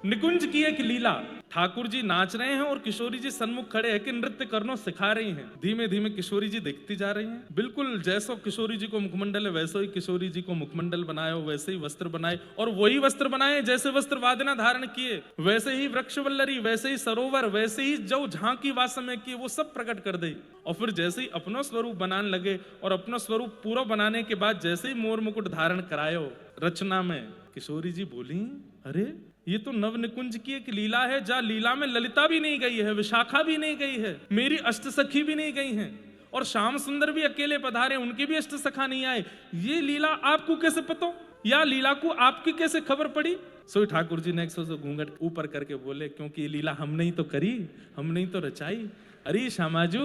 निकुंज की एक लीला। ठाकुर जी नाच रहे हैं और किशोरी जी सन्मुख खड़े हैं कि नृत्य करना सिखा रही हैं। धीमे धीमे किशोरी जी देखती जा रही हैं। बिल्कुल जैसो किशोरी जी को मुखमंडल है वैसे ही किशोरी जी को मुखमंडल बनाए, वैसे ही वस्त्र बनाए, और वही वस्त्र बनाए जैसे वस्त्र वादना धारण किए, वैसे ही वृक्षवल्लरी, वैसे ही सरोवर, वैसे ही जो झांकी वासम में किए वो सब प्रकट कर दी। और फिर जैसे ही अपना स्वरूप बनाने लगे और अपना स्वरूप पूरा बनाने के बाद जैसे ही मोर मुकुट धारण करायो रचना में, किशोरी जी बोली, अरे ये तो नव निकुंज की एक लीला है, जहां लीला में ललिता भी नहीं गई है, विशाखा भी नहीं गई है, मेरी अष्टसखी भी नहीं गई हैं, और श्याम सुंदर भी अकेले पधारे, उनके भी अष्टसखा नहीं आए। ये लीला आपको कैसे पता, या लीला को आपकी कैसे खबर पड़ी? सो ठाकुर जी ने एक सौ घूंघट ऊपर करके बोले, क्योंकि ये लीला हमने ही तो करी, हमने ही तो रचाई। अरे श्यामाजू,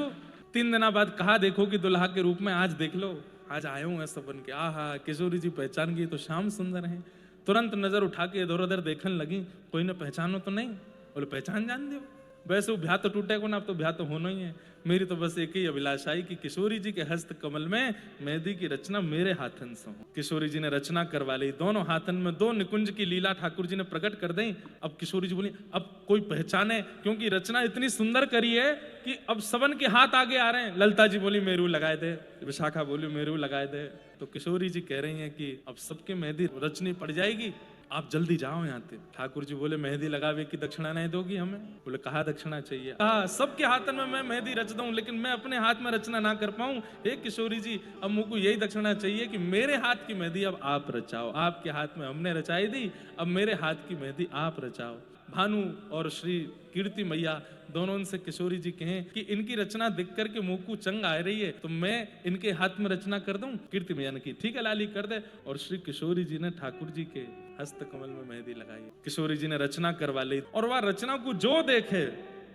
3 दिन बाद कहा देखो कि दुल्हा के रूप में, आज देख लो, आज आए हूं ऐसा बन के। आहा, किशोरी जी पहचान गई तो श्याम सुंदर है। तुरंत नजर उठा के इधर उधर देखने लगी, कोई ने पहचानो तो नहीं? बोले पहचान जान दो, वैसे वो ब्याह तो टूटे को ना, अब तो ब्याह तो होना ही है। मेरी तो बस एक ही अभिलाषा है कि किशोरी जी के हस्त कमल में मेहंदी की रचना मेरे हाथन से हो। किशोरी जी ने रचना करवा ली, दोनों हाथन में 2 निकुंज की लीला ठाकुर जी ने प्रकट कर दी। अब किशोरी जी बोली, अब कोई पहचाने, क्योंकि रचना इतनी सुंदर करी है कि अब सबन के हाथ आगे आ रहे हैं। ललिता जी बोली मेरू लगाए दे, विशाखा बोली मेरू लगाए दे। तो किशोरी जी कह रही हैं कि अब सबके मेहंदी रचनी पड़ जाएगी, आप जल्दी जाओ यहाँ से। ठाकुर जी बोले मेहंदी लगावे की दक्षिणा नहीं दोगी हमें? बोले कहा दक्षिणा चाहिए? कहा सबके हाथन में मैं मेहंदी रच दूं, लेकिन मैं अपने हाथ में रचना ना कर पाऊं। हे किशोरी जी, अब मुझको यही दक्षिणा चाहिए कि मेरे हाथ की मेहंदी अब आप रचाओ। आपके हाथ में हमने रचाई दी, अब मेरे हाथ की मेहंदी आप रचाओ। भानु और श्री कीर्ति मैया दोनों से किशोरी जी कहें कि इनकी रचना देख करके मुंह को चंग आ रही है, तो मैं इनके हाथ में रचना कर दूं। कीर्ति मैया ने की ठीक है लाली कर दे, और श्री किशोरी जी ने ठाकुर जी के हस्त कमल में मेहंदी लगाई। किशोरी जी ने रचना करवा ली, और वह रचना को जो देखे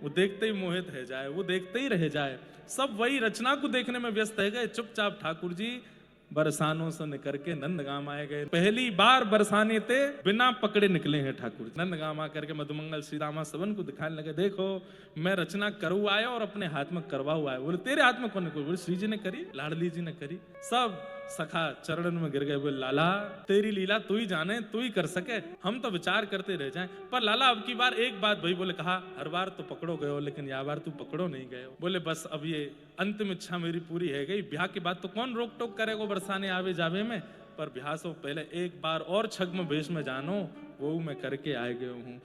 वो देखते ही मोहित रह जाए, वो देखते ही रह जाए। सब वही रचना को देखने में व्यस्त रह गए। चुपचाप ठाकुर जी बरसानों से निकल के नंदगाम आए गए। पहली बार बरसाने थे बिना पकड़े निकले हैं ठाकुर। नंदगाम आकर के मधुमंगल श्री रामा सबन को दिखाने लगे, देखो मैं रचना करू आया और अपने हाथ में करवा हुआ है। बोले तेरे हाथ में कौन है? बोले श्री जी ने करी, लाडली जी ने करी। सब सखा चरणन में गिर गए। बोले लाला तेरी लीला तू ही जाने, तू ही कर सके, हम तो विचार करते रह जाएं। पर लाला अब की बार एक बात भाई, बोले कहा हर बार तो पकड़ो गए हो, लेकिन यह बार तू पकड़ो नहीं गए हो। बोले बस अब ये अंतिम इच्छा मेरी पूरी है गई, ब्याह के बाद तो कौन रोक टोक करेगा बरसाने आवे जावे में, पर ब्याह से पहले एक बार और छग में भेष में जानो, वो मैं करके आए गए हूँ।